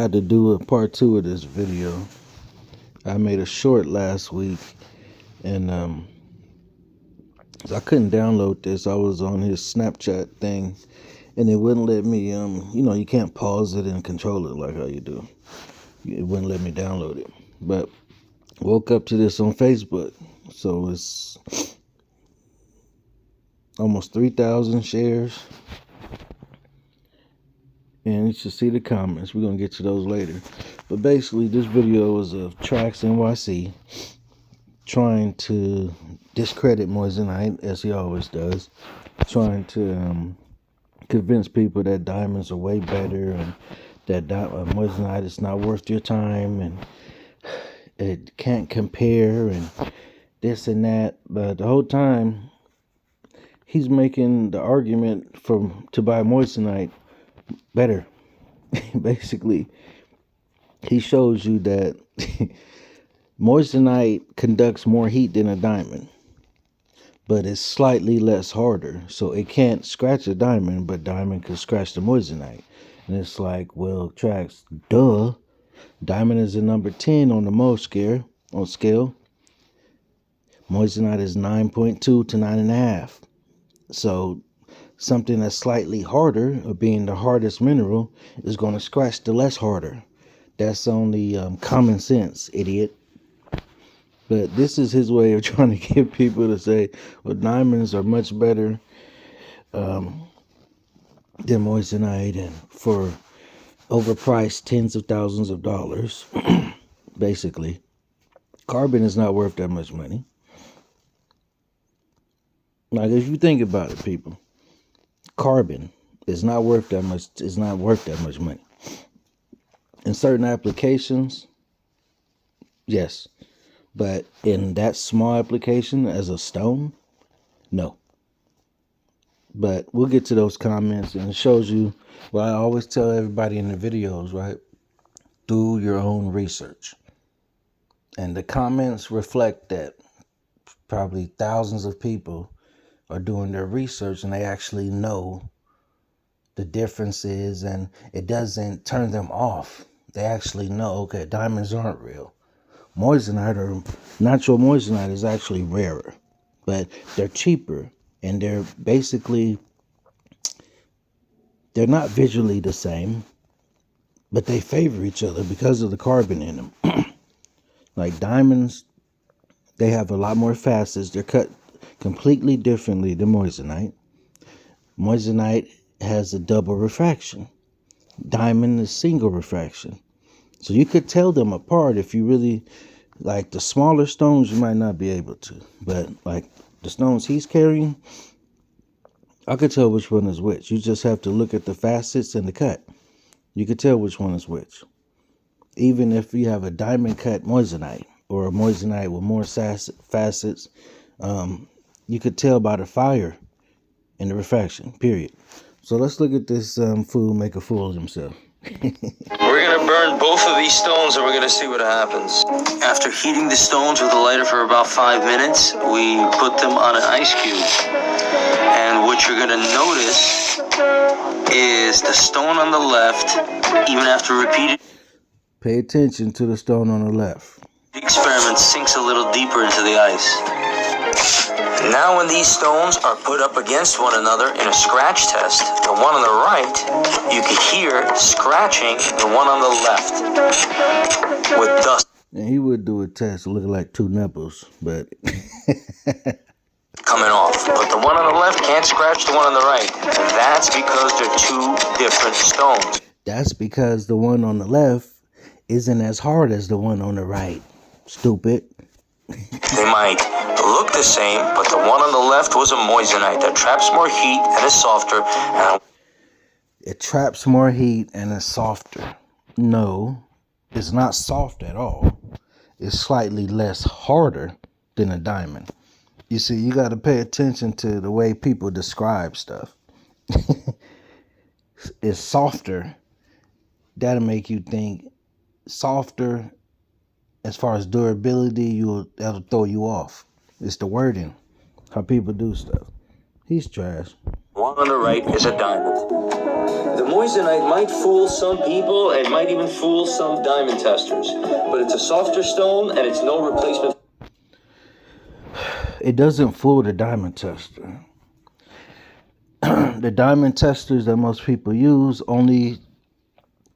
had to do a part 2 of this video. I made a short last week, and I couldn't download this. I was on his Snapchat thing, and it wouldn't let me. You can't pause it and control it like how you do. It wouldn't let me download it. But woke up to this on Facebook, so it's almost 3,000 shares. And you should see the comments. We're going to get to those later. But basically, this video is of Trax NYC trying to discredit Moissanite, as he always does. Trying to convince people that diamonds are way better and that Moissanite is not worth your time and it can't compare and this and that. But the whole time, he's making the argument to buy Moissanite better. Basically, he shows you that Moissanite conducts more heat than a diamond, but it's slightly less harder. So it can't scratch a diamond, but diamond can scratch the Moissanite. And it's like, well, Trax, duh. Diamond is a number 10 on the Mohs scale. Moissanite is 9.2 to 9.5. So something that's slightly harder, or being the hardest mineral, is going to scratch the less harder. That's only common sense, idiot. But this is his way of trying to get people to say, well, diamonds are much better than Moissanite, and for overpriced tens of thousands of dollars. Basically, carbon is not worth that much money. Like, if you think about it, people, carbon is not worth that much. It's not worth that much money. In certain applications, yes, but in that small application as a stone, no. But we'll get to those comments, and it shows you what I always tell everybody in the videos, right? Do your own research. And the comments reflect that probably thousands of people are doing their research and they actually know the differences, and it doesn't turn them off. They actually know, okay, diamonds aren't real. Moissanite, or natural Moissanite, is actually rarer, but they're cheaper, and they're not visually the same, but they favor each other because of the carbon in them. Like diamonds, they have a lot more facets. They're cut completely differently than Moissanite. Moissanite has a double refraction. Diamond is single refraction. So you could tell them apart if you really, like the smaller stones, you might not be able to. But like the stones he's carrying, I could tell which one is which. You just have to look at the facets and the cut. You could tell which one is which. Even if you have a diamond cut Moissanite or a Moissanite with more facets, you could tell by the fire and the refraction, period. So let's look at this fool make a fool of himself. We're going to burn both of these stones and we're going to see what happens. After heating the stones with a lighter for about 5 minutes, we put them on an ice cube. And what you're going to notice is the stone on the left, even after repeated... Pay attention to the stone on the left. The experiment sinks a little deeper into the ice. Now when these stones are put up against one another in a scratch test, the one on the right, you can hear scratching the one on the left with dust. And he would do a test looking like two nipples, but... coming off. But the one on the left can't scratch the one on the right. And that's because they're two different stones. That's because the one on the left isn't as hard as the one on the right. Stupid. They might look the same, but the one on the left was a Moissanite that traps more heat and is softer. It traps more heat and is softer. No, it's not soft at all. It's slightly less harder than a diamond. You see, you got to pay attention to the way people describe stuff. It's softer. That'll make you think softer. As far as durability, that'll throw you off. It's the wording, how people do stuff. He's trash. One one on the right is a diamond. The Moissanite might fool some people and might even fool some diamond testers, but it's a softer stone and it's no replacement. It doesn't fool the diamond tester. The diamond testers that most people use only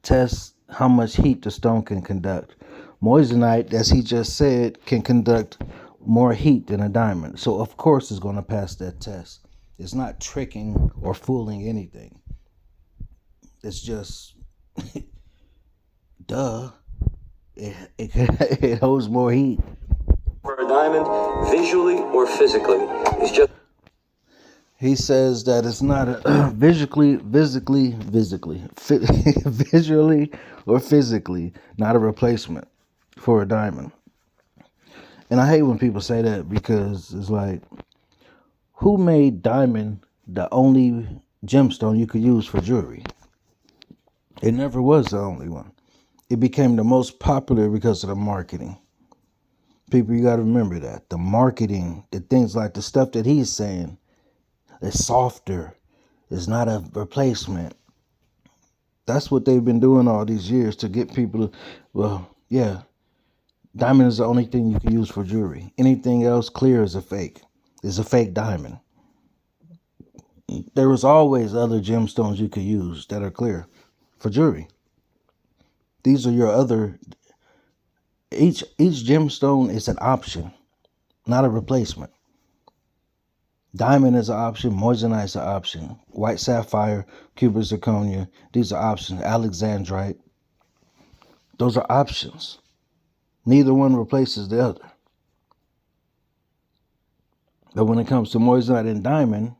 test how much heat the stone can conduct. Moissanite, as he just said, can conduct more heat than a diamond. So of course it's going to pass that test. It's not tricking or fooling anything. It's just duh. It holds more heat. For a diamond, visually or physically, is just. He says that it's not a visually or physically not a replacement for a diamond. And I hate when people say that, because it's like, who made diamond the only gemstone you could use for jewelry? It never was the only one. It became the most popular because of the marketing. People, you got to remember that. The marketing, the things like the stuff that he's saying, it's softer. It's not a replacement. That's what they've been doing all these years to get people to, well, yeah, diamond is the only thing you can use for jewelry. Anything else clear is a fake. It's a fake diamond. There was always other gemstones you could use that are clear for jewelry. These are your other, each gemstone is an option, not a replacement. Diamond is an option. Moissanite is an option. White sapphire, cubic zirconia, these are options. Alexandrite, those are options. Neither one replaces the other. But when it comes to moissanite and diamond,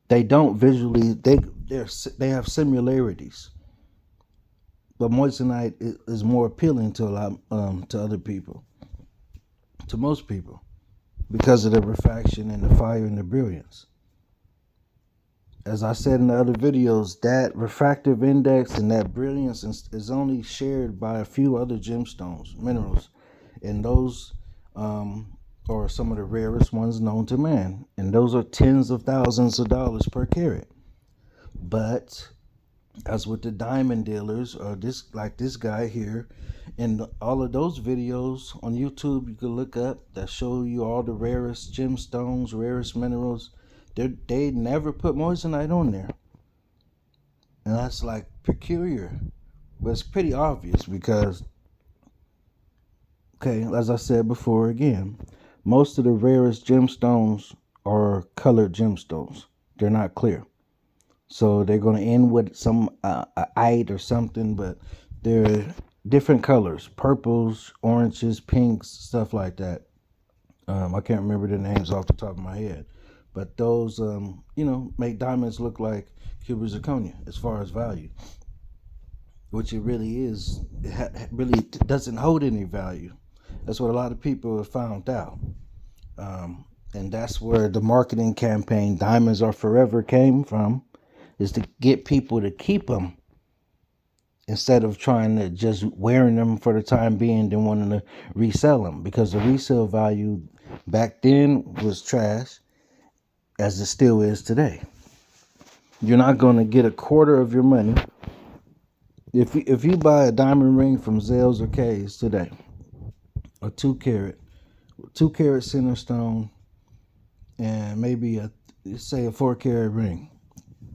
they don't visually. They have similarities. But moissanite is more appealing to a lot to other people, to most people, because of the refraction and the fire and the brilliance. As I said in the other videos, that refractive index and that brilliance is only shared by a few other gemstones, minerals, and those are some of the rarest ones known to man, and those are tens of thousands of dollars per carat. But as with the diamond dealers, or this guy here, and all of those videos on YouTube you can look up that show you all the rarest gemstones, rarest minerals, they never put moissanite on there. And that's like peculiar, but it's pretty obvious because, okay, as I said before again, most of the rarest gemstones are colored gemstones. They're not clear. So they're going to end with some ite or something, but they're different colors, purples, oranges, pinks, stuff like that. I can't remember the names off the top of my head, but those, make diamonds look like cubic zirconia as far as value, which it really is. It really doesn't hold any value. That's what a lot of people have found out. And that's where the marketing campaign, Diamonds Are Forever, came from, is to get people to keep them instead of trying to just wearing them for the time being, then wanting to resell them, because the resale value back then was trash, as it still is today. You're not going to get a quarter of your money if you buy a diamond ring from Zales or K's today, a 2 carat center stone, and maybe say a 4 carat ring.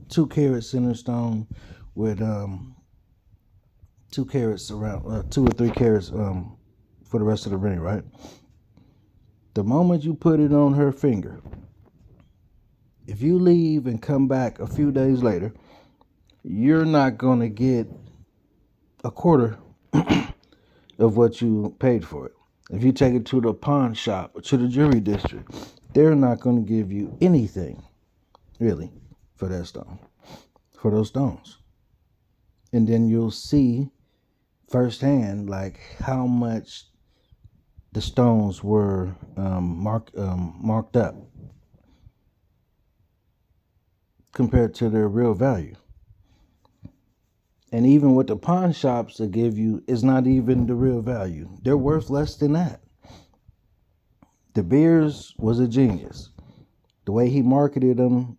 2 carat center stone with 2 carats around 2 or 3 carats for the rest of the ring, right? The moment you put it on her finger, if you leave and come back a few days later, you're not going to get a quarter of what you paid for it. If you take it to the pawn shop or to the jewelry district, they're not going to give you anything, really, for that stone, for those stones. And then you'll see firsthand, like, how much the stones were marked up compared to their real value. And even what the pawn shops will give you is not even the real value. They're worth less than that. De Beers was a genius. The way he marketed them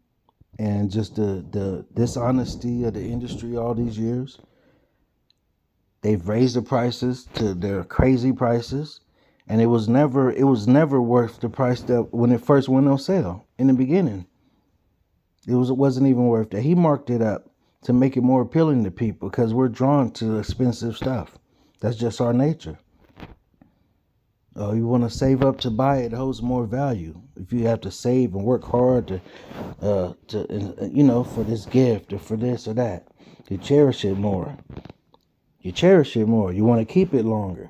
and just the dishonesty of the industry all these years. They've raised the prices to their crazy prices, and it was never worth the price that when it first went on sale in the beginning. It wasn't even worth that. He marked it up to make it more appealing to people because we're drawn to expensive stuff. That's just our nature. Oh, you want to save up to buy it, it holds more value. If you have to save and work hard for this gift or for this or that, you cherish it more. You cherish it more. You want to keep it longer.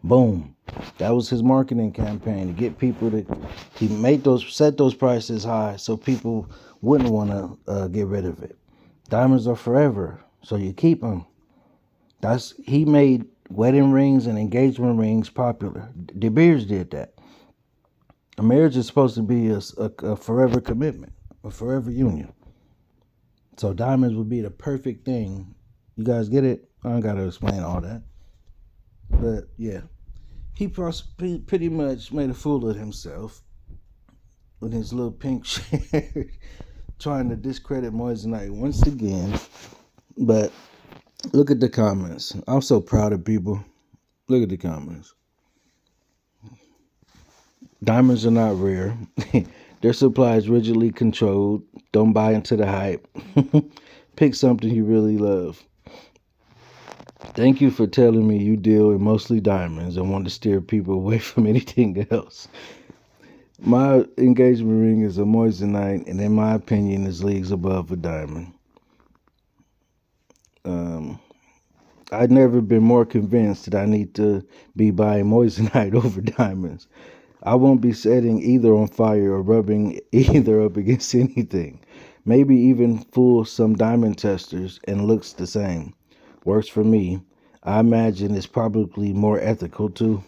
Boom. That was his marketing campaign to get people to. He set those prices high so people wouldn't want to get rid of it. Diamonds are forever, so you keep them. He made wedding rings and engagement rings popular. De Beers did that. A marriage is supposed to be a forever commitment, a forever union. So diamonds would be the perfect thing. You guys get it? I don't gotta explain all that. But yeah, he pretty much made a fool of himself with his little pink shirt, trying to discredit Moissanite once again. But look at the comments. I'm so proud of people. Look at the comments. Diamonds are not rare. Their supply is rigidly controlled. Don't buy into the hype. Pick something you really love. Thank you for telling me you deal in mostly diamonds and want to steer people away from anything else. My engagement ring is a Moissanite, and in my opinion, is leagues above a diamond. I've never been more convinced that I need to be buying Moissanite over diamonds. I won't be setting either on fire or rubbing either up against anything. Maybe even fool some diamond testers and looks the same. Works for me. I imagine it's probably more ethical too.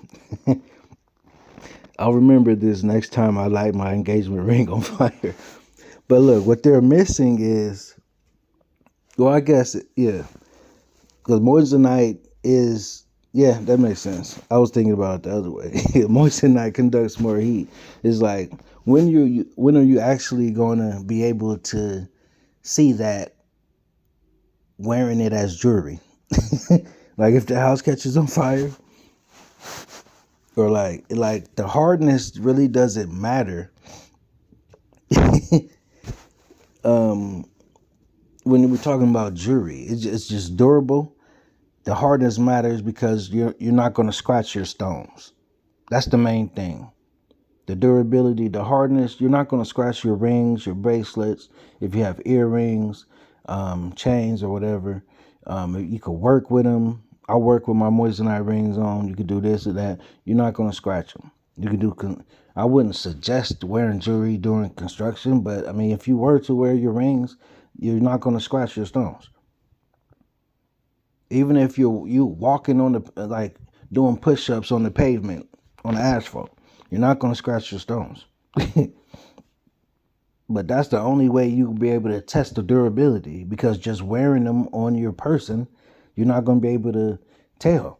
I'll remember this next time I light my engagement ring on fire. But look, what they're missing is, well, I guess, yeah, because Moissanite is, yeah, that makes sense. I was thinking about it the other way. Moissanite conducts more heat. It's like, when are you actually going to be able to see that wearing it as jewelry? Like if the house catches on fire, or like the hardness really doesn't matter. When we're talking about jewelry, it's just durable. The hardness matters because you're not going to scratch your stones. That's the main thing. The durability, the hardness. You're not going to scratch your rings, your bracelets. If you have earrings, chains, or whatever, you could work with them. I work with my Moissanite rings on. You could do this or that. You're not going to scratch them. You can do. I wouldn't suggest wearing jewelry during construction, but I mean, if you were to wear your rings, you're not going to scratch your stones. Even if you walking on the, like, doing push-ups on the pavement, on the asphalt, you're not going to scratch your stones. But that's the only way you will be able to test the durability, because just wearing them on your person, you're not going to be able to tell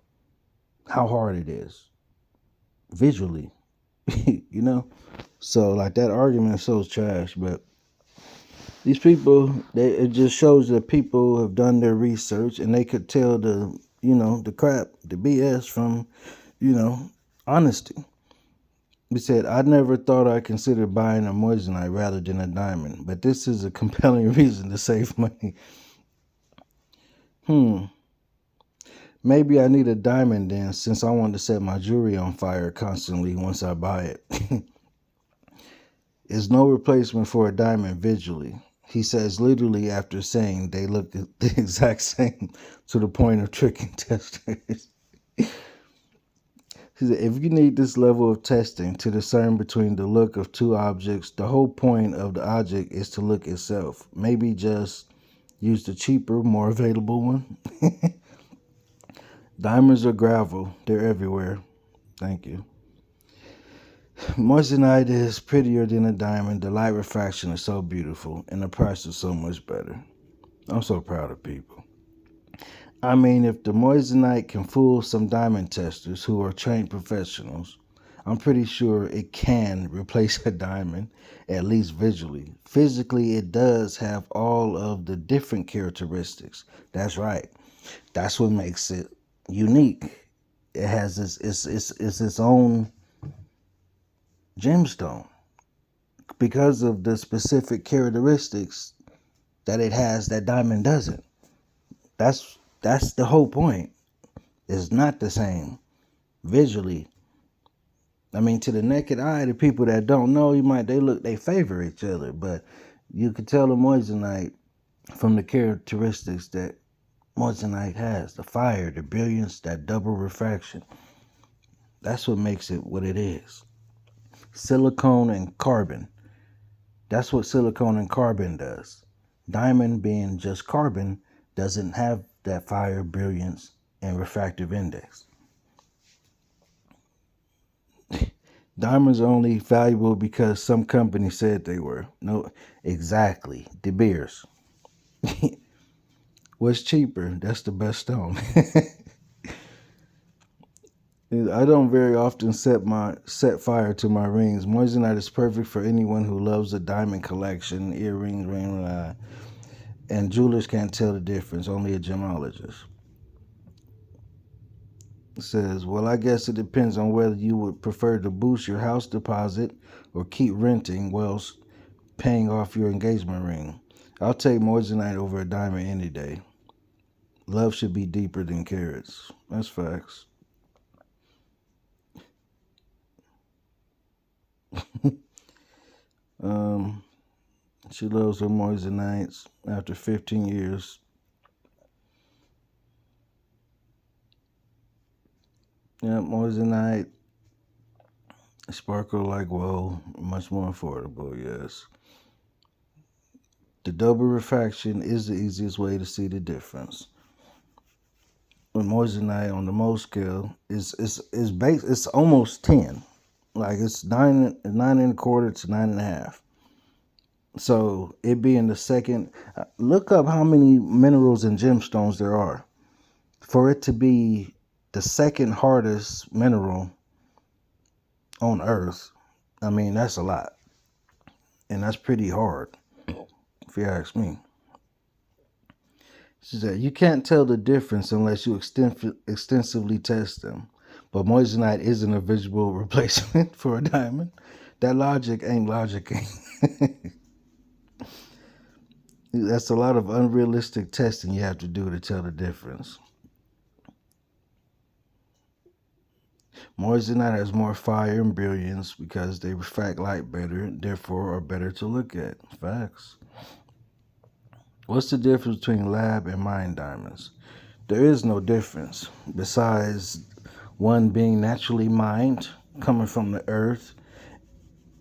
how hard it is visually. You know? So like that argument is so trash, but these people, it just shows that people have done their research and they could tell the crap, the BS from, honesty. He said, I never thought I'd consider buying a Moissanite rather than a diamond, but this is a compelling reason to save money. Maybe I need a diamond then, since I want to set my jewelry on fire constantly once I buy it. Is no replacement for a diamond visually. He says literally after saying they look the exact same, to the point of tricking testers. He said, if you need this level of testing to discern between the look of two objects, the whole point of the object is to look itself. Maybe just use the cheaper, more available one. Diamonds are gravel. They're everywhere. Thank you. Moissanite is prettier than a diamond. The light refraction is so beautiful, and the price is so much better. I'm so proud of people. I mean, if the Moissanite can fool some diamond testers who are trained professionals, I'm pretty sure it can replace a diamond, at least visually. Physically, it does have all of the different characteristics. That's right. That's what makes it unique. It has its own gemstone because of the specific characteristics that it has that diamond doesn't. That's the whole point. It's not the same visually. I mean, to the naked eye, the people that don't know, they favor each other, but you could tell the moissanite from the characteristics that moissanite has, the fire, the brilliance, that double refraction. That's what makes it what it is. Silicone and carbon. That's what silicone and carbon does. Diamond, being just carbon, doesn't have that fire, brilliance, and refractive index. Diamonds are only valuable because some company said they were. No, exactly. De Beers. What's cheaper? That's the best stone. I don't very often set fire to my rings. Moissanite is perfect for anyone who loves a diamond collection, earrings, and jewelers can't tell the difference. Only a gemologist. It says, well, I guess it depends on whether you would prefer to boost your house deposit or keep renting whilst paying off your engagement ring. I'll take moissanite over a diamond any day. Love should be deeper than carats. That's facts. She loves her moissanites after 15 years. Yeah, moissanite, sparkle like whoa, much more affordable, yes. The double refraction is the easiest way to see the difference. With moissanite on the Mohs scale it's almost 10. Like it's 9.25 to 9.5. So it being the second, look up how many minerals and gemstones there are. For it to be the second hardest mineral on Earth, I mean, that's a lot. And that's pretty hard, if you ask me. She said, you can't tell the difference unless you extensively test them. But moissanite isn't a visual replacement for a diamond. That logic ain't logicking. That's a lot of unrealistic testing you have to do to tell the difference. Moissanite has more fire and brilliance because they refract light better, therefore are better to look at. Facts. What's the difference between lab and mine diamonds? There is no difference besides one being naturally mined, coming from the earth,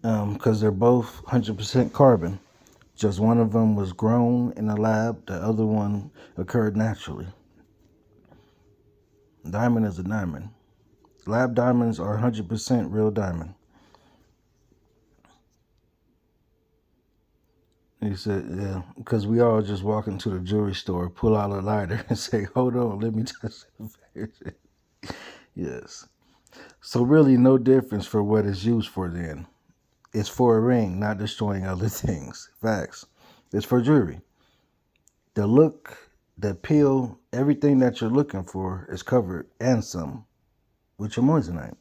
because they're both 100% carbon. Just one of them was grown in a lab, the other one occurred naturally. Diamond is a diamond. Lab diamonds are 100% real diamond. He said, yeah, because we all just walk into the jewelry store, pull out a lighter and say, hold on, let me test it. Yes. So really no difference for what it's used for then. It's for a ring, not destroying other things. Facts. It's for jewelry. The look, the appeal, everything that you're looking for is covered and some with your moissanite.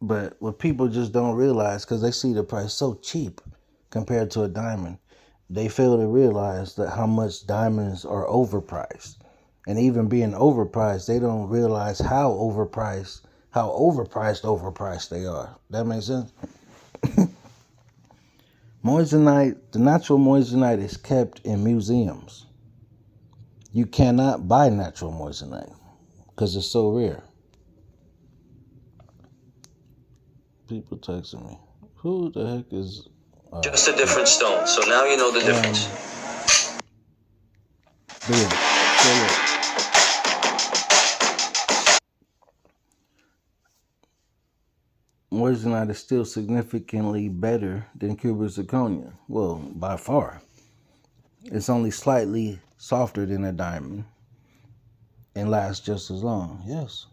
But what people just don't realize, because they see the price so cheap compared to a diamond, they fail to realize that how much diamonds are overpriced. And even being overpriced, they don't realize how overpriced they are. That makes sense? Moissanite, the natural moissanite is kept in museums. You cannot buy natural moissanite because it's so rare. People texting me. Who the heck is... Just a different stone, so now you know the difference. Moissanite is still significantly better than cubic zirconia. Well, by far. It's only slightly softer than a diamond and lasts just as long. Yes.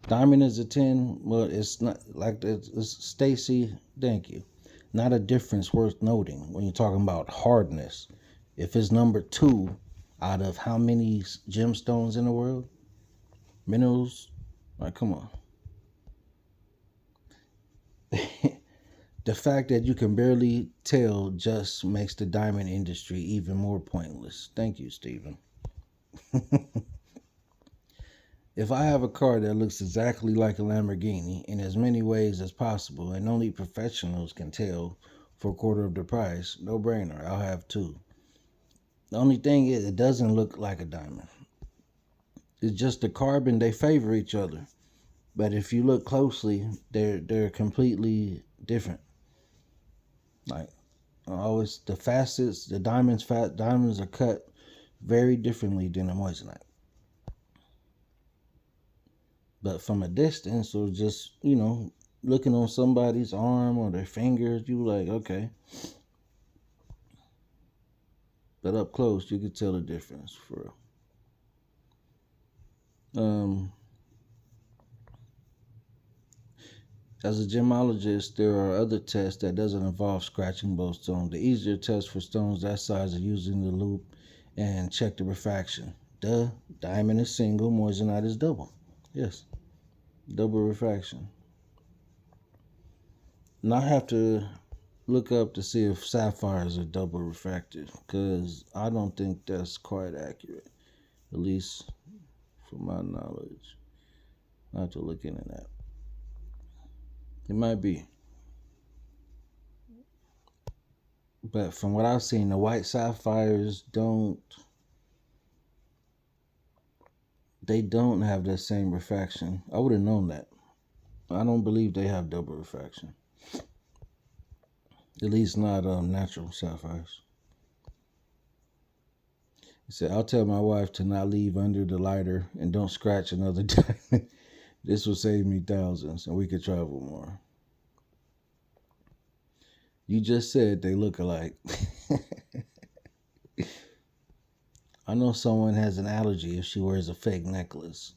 Diamond is a 10. Well, it's not like that. It's Stacy. Thank you. Not a difference worth noting when you're talking about hardness. If it's number 2 out of how many gemstones in the world, minerals, like come on. The fact that you can barely tell just makes the diamond industry even more pointless. Thank you, Stephen. If I have a car that looks exactly like a Lamborghini in as many ways as possible and only professionals can tell for a quarter of the price, no brainer, I'll have 2. The only thing is it doesn't look like a diamond. It's just the carbon, they favor each other. But if you look closely, they're completely different. Like always the facets, the diamonds are cut very differently than a moissanite. But from a distance or just, looking on somebody's arm or their fingers, you like, okay. But up close, you could tell the difference for real. As a gemologist, there are other tests that doesn't involve scratching both stones. The easier tests for stones that size are using the loop and check the refraction. Diamond is single, moissanite is double. Yes, double refraction. And I have to look up to see if sapphires are double refracted because I don't think that's quite accurate, at least from my knowledge. I have to look into that. It might be. But from what I've seen, the white sapphires don't have that same refraction. I would have known that. I don't believe they have double refraction. At least not natural sapphires. He said, I'll tell my wife to not leave under the lighter and don't scratch another diamond. This will save me thousands and we could travel more. You just said they look alike. I know someone has an allergy if she wears a fake necklace.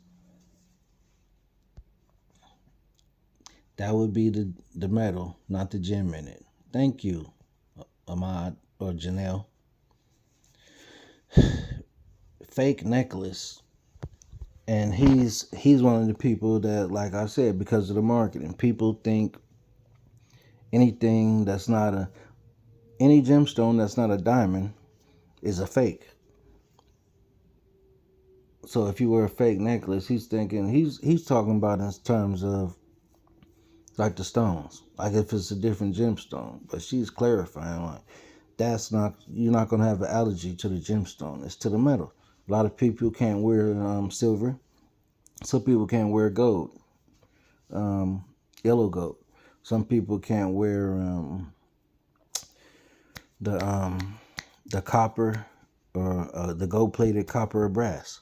That would be the metal, not the gem in it. Thank you, Ahmad or Janelle. Fake necklace. And he's one of the people that, like I said, because of the marketing, people think anything that's not any gemstone that's not a diamond is a fake. So if you wear a fake necklace, he's thinking he's talking about in terms of like the stones, like if it's a different gemstone. But she's clarifying like you're not gonna have an allergy to the gemstone. It's to the metal. A lot of people can't wear silver. Some people can't wear gold, yellow gold. Some people can't wear the copper or the gold-plated copper or brass.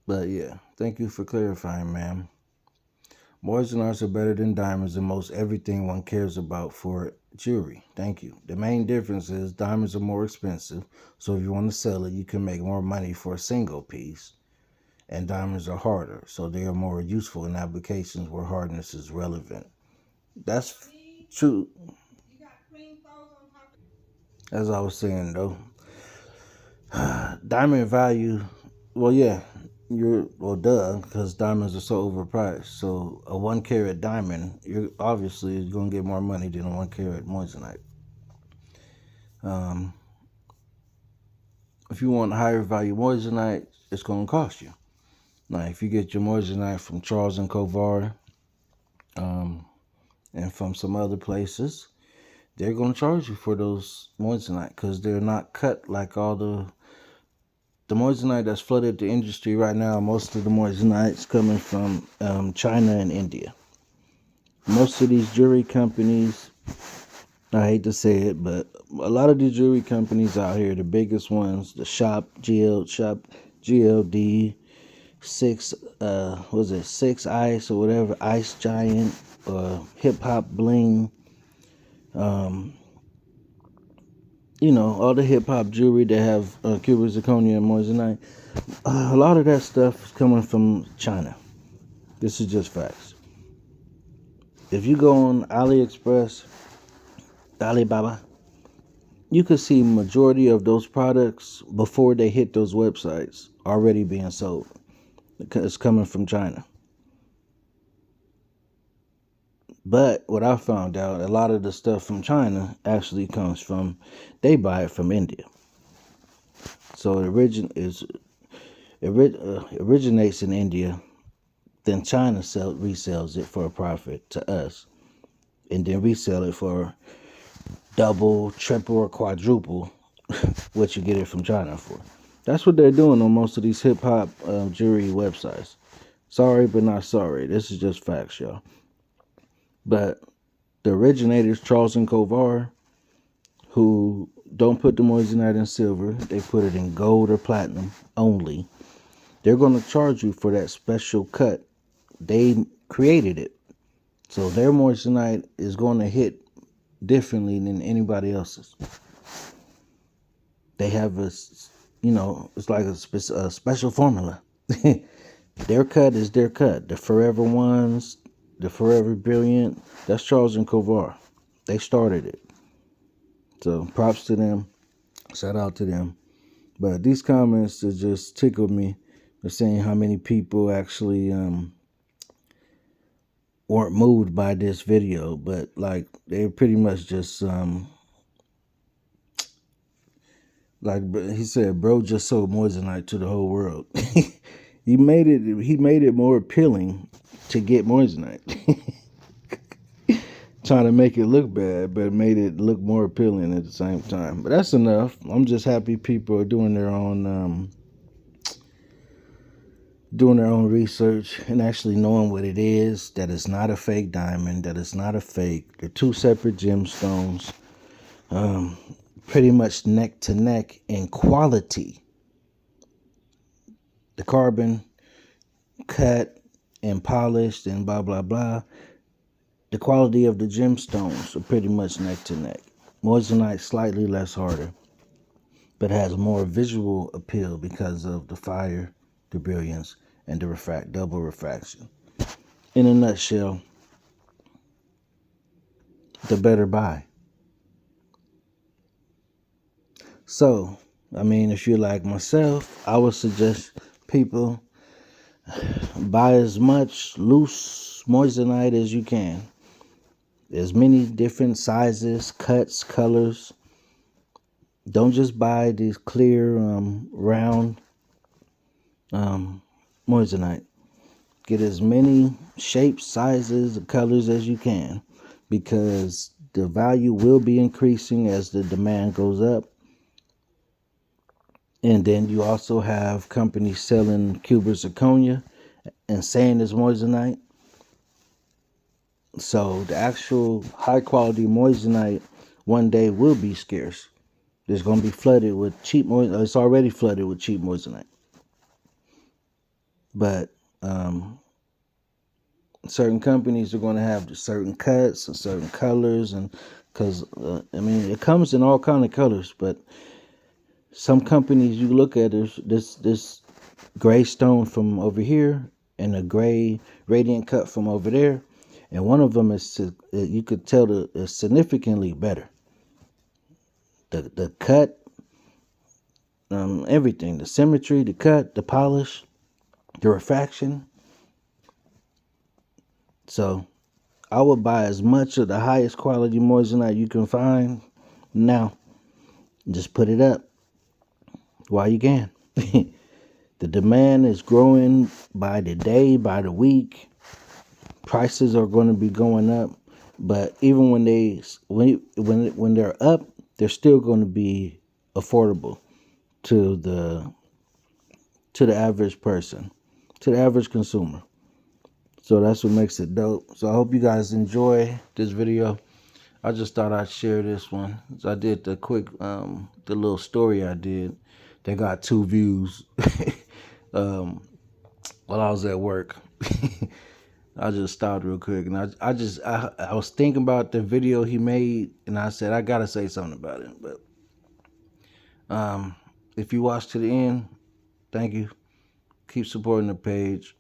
But yeah, thank you for clarifying, ma'am. Moissanites are better than diamonds in most everything one cares about for jewelry. Thank you. The main difference is diamonds are more expensive, so if you want to sell it, you can make more money for a single piece. And diamonds are harder, so they are more useful in applications where hardness is relevant. That's true. As I was saying, though, diamond value, well, yeah, because diamonds are so overpriced. So a 1 carat diamond, you're obviously going to get more money than a 1 carat moissanite. If you want higher value moissanite, it's going to cost you. Now, if you get your moissanite from Charles and Kovar, and from some other places, they're going to charge you for those moissanite because they're not cut like all the moissanite that's flooded the industry right now. Most of the moissanites coming from China and India. Most of these jewelry companies, I hate to say it, but a lot of these jewelry companies out here, the biggest ones, the Shop GLD, 6 Ice or whatever, Ice Giant, Hip Hop Bling, all the hip hop jewelry that have cubic zirconia and moissanite. A lot of that stuff is coming from China. This is just facts. If you go on AliExpress, Alibaba, you could see majority of those products before they hit those websites already being sold. It's coming from China. But what I found out, a lot of the stuff from China actually comes from, they buy it from India. So it originates in India, then China resells it for a profit to us, and then resell it for double, triple, or quadruple what you get it from China for. That's what they're doing on most of these hip hop jewelry websites. Sorry, but not sorry. This is just facts, y'all. But the originators, Charles and Kovar, who don't put the moissanite in silver, they put it in gold or platinum only. They're going to charge you for that special cut. They created it. So their moissanite is going to hit differently than anybody else's. They have it's like a special formula. Their cut is their cut. The Forever Ones, the Forever Brilliant, that's Charles and Kovar. They started it. So props to them. Shout out to them. But these comments that just tickled me. They're saying how many people actually weren't moved by this video, but like they pretty much just like he said, bro just sold moissanite to the whole world. He made it more appealing to get moissanite. Trying to make it look bad, but it made it look more appealing at the same time. But that's enough. I'm just happy people are doing their own research and actually knowing what it is, that it's not a fake diamond, that it's not a fake. They're two separate gemstones, pretty much neck to neck in quality. The carbon cut and polished and blah, blah, blah. The quality of the gemstones are pretty much neck to neck. Moissanite slightly less harder, but has more visual appeal because of the fire, the brilliance, and the double refraction. In a nutshell, the better buy. So, I mean, if you're like myself, I would suggest people buy as much loose moissanite as you can. There's many different sizes, cuts, colors. Don't just buy these clear, round moissanite. Get as many shapes, sizes, and colors as you can, because the value will be increasing as the demand goes up. And then you also have companies selling cubic zirconia and saying it's moissanite. So the actual high quality moissanite one day will be scarce. It's going to be flooded with cheap moissanite. It's already flooded with cheap moissanite. But certain companies are going to have certain cuts and certain colors, and because it comes in all kind of colors. But some companies, you look at this gray stone from over here and a gray radiant cut from over there. And one of them is, you could tell is significantly better. The cut, everything, the symmetry, the cut, the polish, the refraction. So I would buy as much of the highest quality moissanite you can find now. Just put it up while you can. The demand is growing by the day, by the week. Prices are going to be going up, but even when they're up, they're still going to be affordable to the average person, to the average consumer. So that's what makes it dope. So I hope you guys enjoy this video. I just thought I'd share this one. So I did the little story I did. They got 2 views while I was at work. I just stopped real quick, and I was thinking about the video he made, and I said I gotta say something about it. But If you watch to the end, thank you. Keep supporting the page.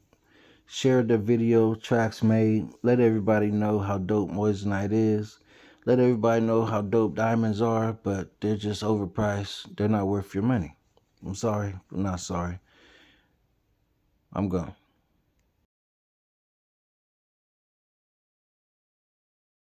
Share the video Trax made. Let everybody know how dope Moissanite is. Let everybody know how dope diamonds are, but they're just overpriced. They're not worth your money. I'm sorry. I'm not sorry. I'm gone.